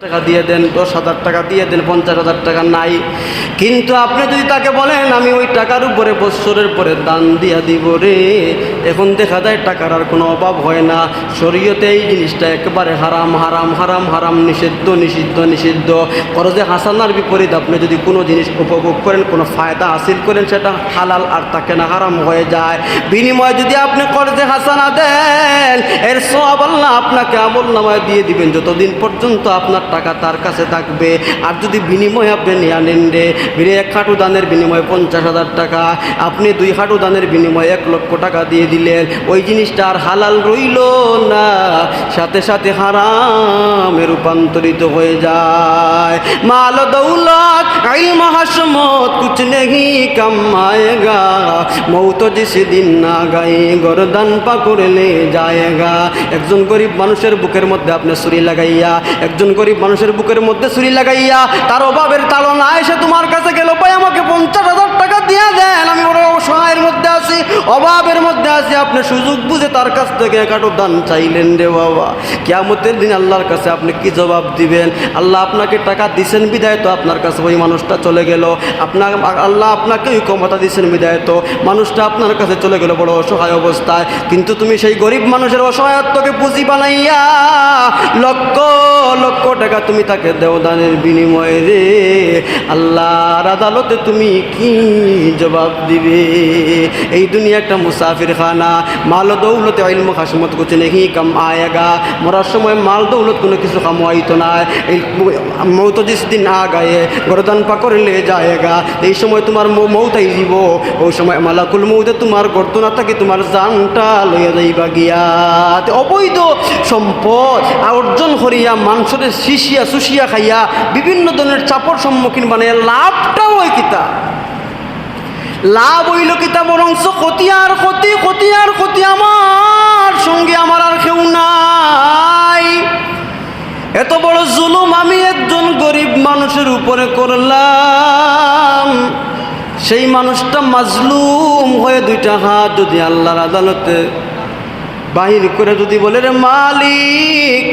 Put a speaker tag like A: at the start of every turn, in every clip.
A: টাকা দিয়ে দেন, 10,000 টাকা দিয়ে দেন, 50,000 টাকা নাই। কিন্তু আপনি যদি তাকে বলেন আমি ওই টাকার উপরে বৎসরের পরে দান দিয়া দিব রে, এখন দেখা যায় টাকার আর কোনো অভাব হয় না। শরীয়তে এই জিনিসটা একেবারে হারাম হারাম হারাম হারাম, নিষিদ্ধ নিষিদ্ধ নিষিদ্ধ। কর্জে হাসানার বিপরীত আপনি যদি কোনো জিনিস উপভোগ করেন, কোনো ফায়দা হাসিল করেন, সেটা হালাল আর তাকে না হারাম হয়ে যায়। বিনিময়ে যদি আপনি কর্জে হাসানা দেন, এর সওয়াব আল্লাহ আপনাকে আমলনামায় দিয়ে দিবেন যতদিন পর্যন্ত আপনার টাকা তার কাছে থাকবে। আর যদি বিনিময়ে আপনি নিয়ে নেন রে, এক হাঁটু দানের বিনিময়ে 50,000 টাকা, আপনি 2 হাঁটু দানের বিনিময়ে 1 লক্ষ টাকা দিয়ে দিলেন, ওই জিনিসটা আর হালাল রইল না, সাথে সাথে হারামে রূপান্তরিত হয়ে যায়। মাল দৌলত ইলম হাসমত কুছ নেহি কম আয়েগা, মৌত জিসে দিন না গায়ে গরদান পাকড়ে লে যায়েগা। একজন গরিব মানুষের বুকের মধ্যে আপনি ছুরি লাগাইয়া, একজন গরিব মানুষের বুকের মধ্যে ছুরি লাগাইয়া তার অভাবের তাড়না এসে তোমার কাছে গেল, ভাই আমাকে 50,000 টাকা দিয়ে দেন, আমি ওর অসহায়ের মধ্যে আছি, অভাবের মধ্যে আছি। আপনি সুযোগ বুঝে তার কাছ থেকে কাটো দান চাইলেন রে বাবা, কিয়ামতের দিন আল্লাহর কাছে আপনি কি জবাব দিবেন? আল্লাহ আপনাকে টাকা দিছেন বিদায় তো আপনার কাছে ওই মানুষটা চলে গেল, আল্লাহ আপনাকে ওই ক্ষমতা দিছেন বিদায় তো মানুষটা আপনার কাছে চলে গেল বড় অসহায় অবস্থায়। কিন্তু তুমি সেই গরিব মানুষের অসহায়ত্বকে পুঁজি বানাইয়া লক্ষ লক্ষ টাকা তুমি তাকে দেও দানের বিনিময়ে রে, আল্লাহর আদালতে তুমি কি জবাব দিবে? এই দুনিয়া একটা মুসাফির খানা, মাল দৌলতে ইলম হাসমত কুছ নেহি কম আয়েগা। মরার সময় মাল দৌলত কোনো কিছু কামাইতো না, এই মৌত জিস দিন আ গায়ে গরদান পাকড়ে লে যায়েগা। এই সময় তোমার মৌত আইব, ওই সময় মালাকুল মৌতে তোমার গর্দনা থাকে, তোমার জানটা লইয়া যাইবা গিয়া। অবৈধ সম্পদ অর্জন করিয়া মাংসের শিশিয়া সুশিয়া খাইয়া বিভিন্ন ধরনের চাপর সম্মুখীন বানাইয়া লাভটাও হয় কিতা? লাভ হইল কিতা? বরঞ্চ ক্ষতি আর ক্ষতি, ক্ষতি আর ক্ষতি। আমার সঙ্গে আমার আর কেউ নাই। এত বড় জুলুম আমি একজন গরিব মানুষের উপরে করলাম, সেই মানুষটা মাজলুম হয়ে 2টা হাত যদি আল্লাহর আদালতে বাহির করে যদি বলে, রে মালিক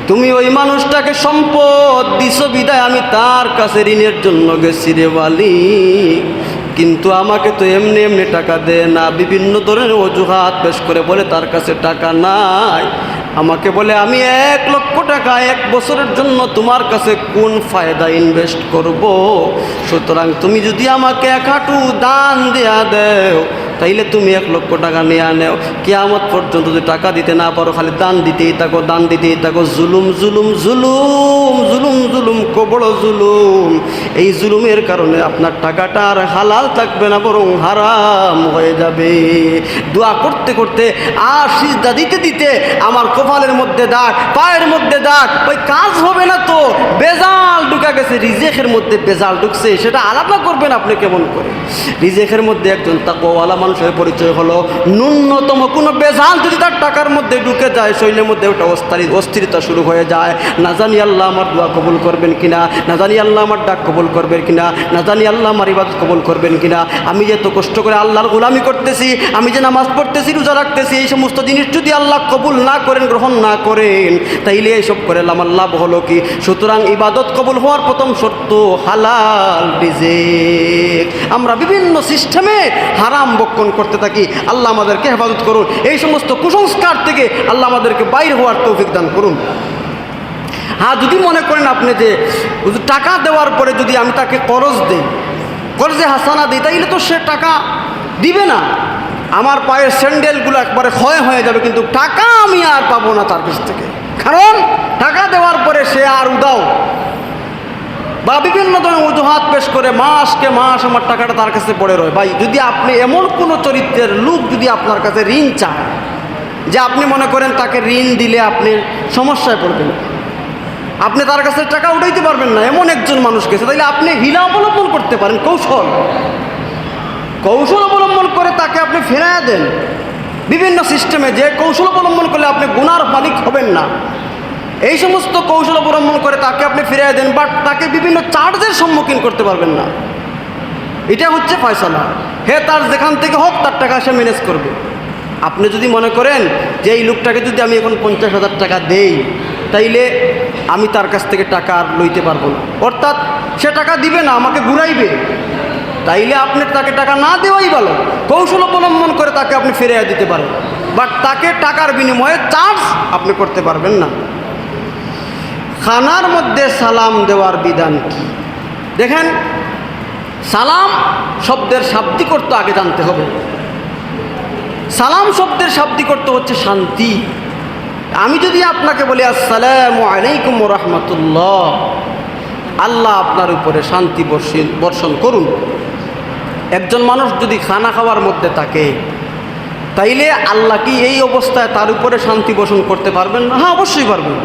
A: তুমি ওই মানুষটাকে সম্পদ দিছো বিদায় আমি তার কাছে ঋণের জন্য গেছি রে মালিক, কিন্তু আমাকে তো এমনি এমনি টাকা দেয় না, বিভিন্ন ধরনের অজুহাত পেশ করে বলে তার কাছে টাকা নাই। আমাকে বলে আমি 1 লক্ষ টাকা 1 বছরের জন্য তোমার কাছে কোন ফায়দা ইনভেস্ট করব, সুতরাং তুমি যদি আমাকে 1 হাঁটু দান দেয়া দেও তাইলে তুমি 1 লক্ষ টাকা নিয়ে আনেও। কিয়ামত পর্যন্ত যদি টাকা দিতে না পারো, খালি দান দিতেই থাকো, দান দিতেই থাকো। জুলুম জুলুম জুলুম জুলুম জুলুম, বড় জুলুম। এই জুলুমের কারণে আপনার টাকাটা আর হালাল থাকবে না, বরং হারাম হয়ে যাবে। দোয়া করতে করতে আর সিজদা দিতে দিতে আমার কপালের মধ্যে দাগ, পায়ের মধ্যে দাগ, ওই কাজ হবে না তো, বেজাল ঢুকা গেছে, রিজেকের মধ্যে বেজাল ঢুকছে, সেটা আলাদা করবেন আপনি কেমন করে? রিজেকের মধ্যে একজন তাকওয়ালা মানুষের পরিচয় হলো, ন্যূনতম কোনো বেজাল যদি তার টাকার মধ্যে ঢুকে যায়, শরীরের মধ্যে ওটা অস্থিরতা শুরু হয়ে যায়। না জানি আল্লাহ আমার দোয়া কবুল করবেন কিনা, না জানি আল্লাহ আমার ডাক কবুল করবেন কিনা, না জানি আল্লাহ আমার ইবাদত কবুল করবেন কিনা। আমি যে এত কষ্ট করে আল্লাহর গোলামি করতেছি, আমি যে নামাজ পড়তেছি, রোজা রাখতেছি, এই সমস্ত জিনিস যদি আল্লাহ কবুল না করেন, গ্রহণ না করেন, তাইলে এইসব করে আমার লাভ হলো কি? সুতরাং ইবাদত কবুল হওয়ার প্রথম শর্ত হালাল রিজিক। আমরা বিভিন্ন সিস্টেমে হারাম বক্ষণ করতে থাকি, আল্লাহ আমাদেরকে হেফাজত করুন। এই সমস্ত কুসংস্কার থেকে আল্লাহ আমাদেরকে বাইরে হওয়ার তৌফিক দান করুন। হ্যাঁ, যদি মনে করেন আপনি যে টাকা দেওয়ার পরে যদি আমি তাকে করজ দিই, করজে হাসানা দিই, তাইলে তো সে টাকা দিবে না, আমার পায়ের স্যান্ডেলগুলো একবারে ক্ষয় হয়ে যাবে, কিন্তু টাকা আমি আর পাবো না তার কাছ থেকে। কারণ টাকা দেওয়ার পরে সে আর উদাও বা বিভিন্ন ধরনের অজুহাত পেশ করে মাসকে মাস আমার টাকাটা তার কাছে পড়ে রয়। ভাই, যদি আপনি এমন কোনো চরিত্রের লোক যদি আপনার কাছে ঋণ চায়, যে আপনি মনে করেন তাকে ঋণ দিলে আপনি সমস্যায় পড়বেন, আপনি তার কাছে টাকা উঠাইতে পারবেন না, এমন একজন মানুষ গেছে, তাইলে আপনি হিলা অবলম্বন করতে পারেন, কৌশল অবলম্বন করে তাকে আপনি ফেরাইয়া দেন। বিভিন্ন সিস্টেমে যে কৌশল অবলম্বন করলে আপনি গুনার মালিক হবেন না, এই সমস্ত কৌশল অবলম্বন করে তাকে আপনি ফিরিয়ে দেন, বাট তাকে বিভিন্ন চার্জের সম্মুখীন করতে পারবেন না। এটা হচ্ছে ফয়সালা। হে তার যেখান থেকে হোক তার টাকা সে ম্যানেজ করবে। আপনি যদি মনে করেন যে এই লোকটাকে যদি আমি এখন 50,000 টাকা দেই, তাইলে আমি তার কাছ থেকে টাকা আর লইতে পারবো না, অর্থাৎ সে টাকা দিবে না, আমাকে ঘুরাইবে, তাইলে আপনি তাকে টাকা না দেওয়াই ভালো। কৌশল অবলম্বন করে তাকে আপনি ফিরিয়ে দিতে পারেন, বাট তাকে টাকার বিনিময়ে চার্জ আপনি করতে পারবেন না। খানার মধ্যে সালাম দেওয়ার বিধান কি? দেখেন, সালাম শব্দের শাব্দিক অর্থ আগে জানতে হবে। সালাম শব্দের শাব্দিক অর্থ হচ্ছে শান্তি। আমি যদি আপনাকে বলি আসসালামু আলাইকুম ওয়া রাহমাতুল্লাহ, আল্লাহ আপনার উপরে শান্তি বর্ষণ করুন। একজন মানুষ যদি খানা খাওয়ার মধ্যে থাকে, তাইলে আল্লাহ কি এই অবস্থায় তার উপরে শান্তি বর্ষণ করতে পারবেন না? হ্যাঁ, অবশ্যই পারবেন।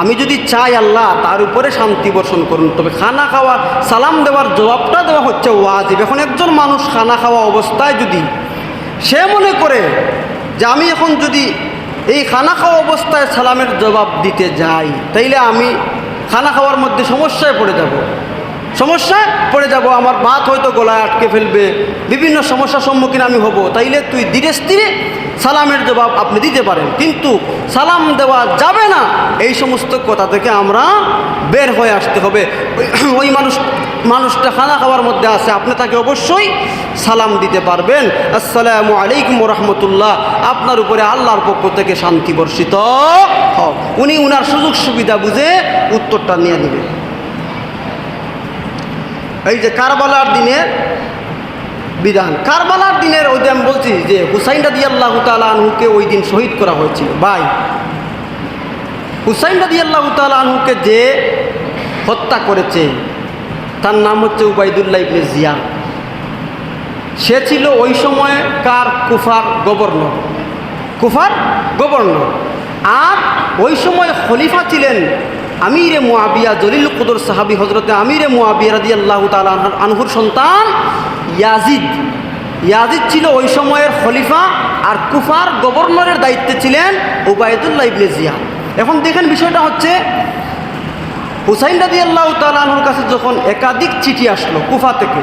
A: আমি যদি চাই আল্লাহ তার উপরে শান্তি বর্ষণ করুন, তবে খানা খাওয়া সালাম দেওয়ার জবাবটা দেওয়া হচ্ছে ওয়াজিব। এখন একজন মানুষ খানা খাওয়া অবস্থায় যদি সে মনে করে যে আমি এখন যদি এই খানা খাওয়া অবস্থায় সালামের জবাব দিতে যাই, তাইলে আমি খানা খাওয়ার মধ্যে সমস্যায় পড়ে যাব, আমার ভাত হয়তো গলায় আটকে ফেলবে, বিভিন্ন সমস্যার সম্মুখীন আমি হব। তাইলে তুই ধীরে স্থিরে সালামের জবাব আপনি দিতে পারেন, কিন্তু সালাম দেওয়া যাবে না, এই সমস্ত কথা থেকে আমরা বের হয়ে আসতে হবে। ওই মানুষটা খানা খাওয়ার মধ্যে আছে, আপনি তাকে অবশ্যই সালাম দিতে পারবেন, আসসালামু আলাইকুম ওয়া রাহমাতুল্লাহ, আপনার উপরে আল্লাহর পক্ষ থেকে শান্তি বর্ষিত হোক। উনি উনার সুযোগ সুবিধা বুঝে উত্তরটা নিয়ে দিবেন। এই যে কারবালার দিনের বিধান, কারবালার দিনের ওই দিন আমি বলছি যে হুসাইন রাদিয়াল্লাহু তাআলা আনহুকে ওই দিন শহীদ করা হয়েছিল। ভাই, হুসাইন রাদিয়াল্লাহু তাআলা আনহুকে যে হত্যা করেছে তার নাম হচ্ছে উবাইদুল্লাহ ইবনে জিয়াদ। সে ছিল ওই সময় কুফার গভর্নর, আর ওই সময় খলিফা ছিলেন আমিরে মুআবিয়া, জলিল কুদর সাহাবী হযরতে আমিরে মুআবিয়া রাদিয়াল্লাহু তাআলা আনহুর সন্তান ইয়াজিদ ছিল ওই সময়ের খলিফা, আর কুফার গভর্নরের দায়িত্বে ছিলেন উবাইদুল্লাহ ইবনে জিয়াদ। এখন দেখেন, বিষয়টা হচ্ছে হুসাইন রাদিয়াল্লাহু তাআলা আনহুর কাছে যখন একাধিক চিঠি আসলো কুফা থেকে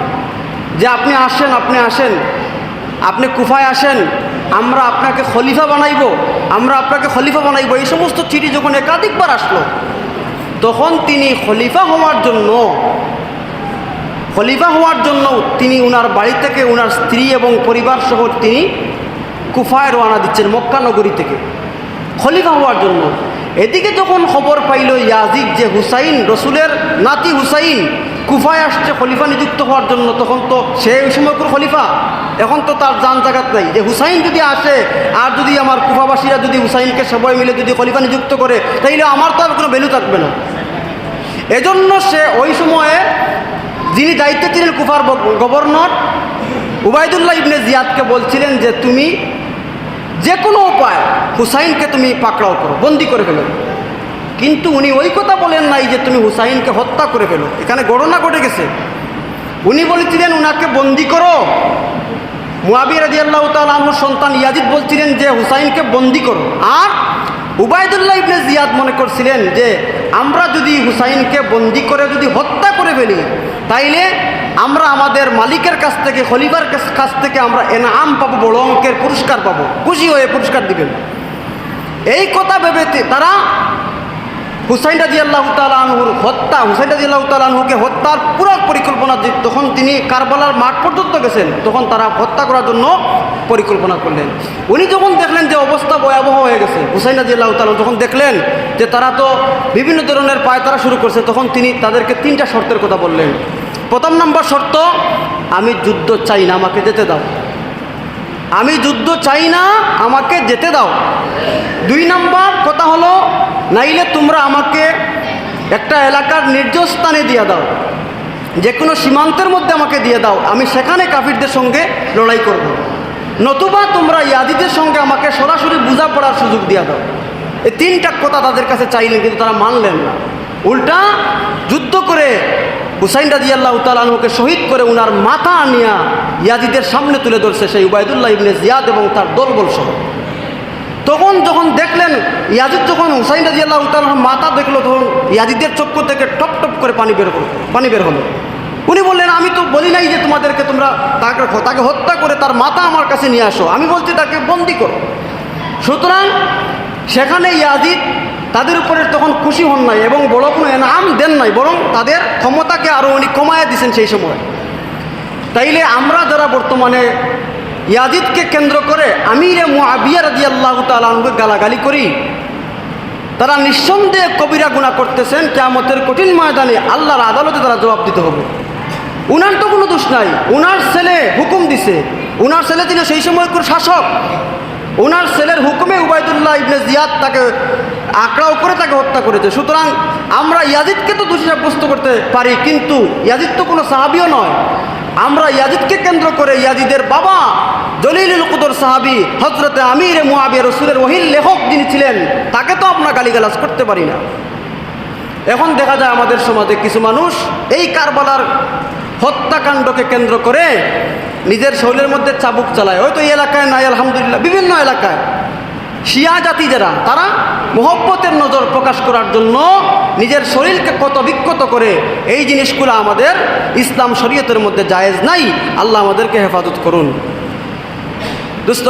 A: যে আপনি আসেন, আপনি কুফায় আসেন, আমরা আপনাকে খলিফা বানাইব, এই সমস্ত চিঠি যখন একাধিকবার আসলো, তখন তিনি খলিফা হওয়ার জন্য তিনি উনার বাড়ি থেকে উনার স্ত্রী এবং পরিবার সহ তিনি কুফায় রওনা দিচ্ছেন, মক্কা নগরী থেকে খলিফা হওয়ার জন্য। এদিকে যখন খবর পাইল ইয়াজিদ যে হুসাইন, রসুলের নাতি হুসাইন কুফায় আসছে খলিফা নিযুক্ত হওয়ার জন্য, তখন তো সে ওই সময়কার খলিফা, এখন তো তার জান জাগাত নাই যে হুসাইন যদি আসে আর যদি আমার কুফাবাসীরা যদি হুসাইনকে সবাই মিলে যদি খলিফা নিযুক্ত করে, তাইলে আমার তো আর কোনো ভ্যালু থাকবে না। এজন্য সে ওই সময়ে যিনি দায়িত্বে ছিলেন কুফার গভর্নর উবাইদুল্লাহ ইবনে জিয়াদকে বলছিলেন যে তুমি যে কোনো উপায় হুসাইনকে তুমি পাকড়াও করো, বন্দি করে ফেলো। কিন্তু উনি ওই কথা বলেন নাই যে তুমি হুসাইনকে হত্যা করে ফেলো, এখানে ঘটনা ঘটে গেছে। উনি বলেছিলেন উনাকে বন্দি করো। মুআবিয়া রাদিয়াল্লাহু তাআলা আনহুর সন্তান ইয়াজিদ বলছিলেন যে হুসাইনকে বন্দি করো, আর উবাইদুল্লাহ ইবনে জিয়াদ মনে করছিলেন যে আমরা যদি হুসাইনকে বন্দি করে যদি হত্যা করে ফেলি, তাইলে আমরা আমাদের মালিকের কাছ থেকে, খলিফার কাছ থেকে আমরা এনাম পাবো, বড় অঙ্কের পুরস্কার পাবো, খুশি হয়ে পুরস্কার দিবেন। এই কথা ভেবে তারা হুসাইন রাদিয়াল্লাহু তাআলা আনহুকে হত্যার পুরো পরিকল্পনা, তখন তিনি কারবালার মাঠ পর্যন্ত গেছেন, তখন তারা হত্যা করার জন্য পরিকল্পনা করলেন। উনি যখন দেখলেন যে অবস্থা ভয়াবহ হয়ে গেছে, হুসাইন রাদিয়াল্লাহু তাআলা যখন দেখলেন যে তারা তো বিভিন্ন ধরনের পায়তারা শুরু করছে, তখন তিনি তাদেরকে 3টা শর্তের কথা বললেন। প্রথম নম্বর শর্ত, আমি যুদ্ধ চাই না, আমাকে যেতে দাও। 2 নম্বর কথা হলো, নাইলে তোমরা আমাকে একটা এলাকার নির্জন স্থানে দিয়ে দাও, যে কোনো সীমান্তের মধ্যে আমাকে দিয়ে দাও, আমি সেখানে কাফিরদের সঙ্গে লড়াই করব। নতুবা তোমরা ইয়াজিদের সঙ্গে আমাকে সরাসরি বোঝাপড়ার সুযোগ দিয়ে দাও। এই 3টা কথা তাদের কাছে চাইলেন, কিন্তু তারা মানলেন না। উল্টা যুদ্ধ করে হুসাইন রাদিয়াল্লাহু তাআলা আনহুকে শহীদ করে উনার মাথা আনিয়া ইয়াজিদের সামনে তুলে ধরছে সেই উবাইদুল্লাহ ইবনে জিয়াদ এবং তার দলবল সহ। যখন দেখলেন ইয়াজিদ, যখন হুসাইন রাদিয়াল্লাহু তাআলার মাথা দেখলো, তখন ইয়াজিদের চক্ষু থেকে টপ টপ করে পানি বের হলো। উনি বললেন, আমি তো বলি নাই যে তোমাদেরকে তোমরা তাকে হত্যা করে তার মাথা আমার কাছে নিয়ে আসো, আমি বলছি তাকে বন্দি করো। সুতরাং সেখানে ইয়াজিদ তাদের উপরে তখন খুশি হন নাই এবং বড় কোনো এনাম দেন নাই, বরং তাদের ক্ষমতাকে আরও উনি কমায় দিয়েছেন সেই সময়। তাইলে আমরা যারা বর্তমানে ইয়াজিদকে কেন্দ্র করে আমিরে মুআবিয়া রাদিয়াল্লাহু তাআলা আনহুকে গালাগালি করি, তারা নিঃসন্দেহে কবিরা গুনাহ করতেছেন। কিয়ামতের কঠিন ময়দানে আল্লাহর আদালতে তারা জবাব দিতে হবে। উনার তো কোনো দোষ নাই, উনার ছেলে হুকুম দিছে, উনার ছেলে তিনি সেই সময়কার শাসক, ওনার ছেলের হুকুমে উবাইদুল্লাহ ইবনে জিয়াদ তাকে আঁকড়াও করে তাকে হত্যা করেছে। সুতরাং আমরা ইয়াজিদকে তো দোষী সাব্যস্ত করতে পারি, কিন্তু ইয়াজিদ তো কোনো সাহাবিও নয়। আমরা ইয়াজিদকে কেন্দ্র করে ইয়াজিদের বাবা জলিলুল কুদর সাহাবী হযরতে আমিরে মুআবিয়া রাসূলের ওহীর লেখক যিনি ছিলেন, তাকে তো আমরা গালিগালাজ করতে পারি না। এখন দেখা যায় আমাদের সমাজে কিছু মানুষ এই কারবালার হত্যাকাণ্ডকে কেন্দ্র করে নিজের শরীরের মধ্যে চাবুক চালায়। হয়তো এই এলাকায় নাই, আলহামদুলিল্লাহ বিভিন্ন এলাকায় শিয়া জাতি যারা, তারা মোহব্বতের নজর প্রকাশ করার জন্য নিজের শরীরকে কত বিক্ষত করে। এই জিনিসগুলো আমাদের ইসলাম শরীয়তের মধ্যে জায়েজ নাই। আল্লাহ আমাদেরকে হেফাজত করুন। দুস্থ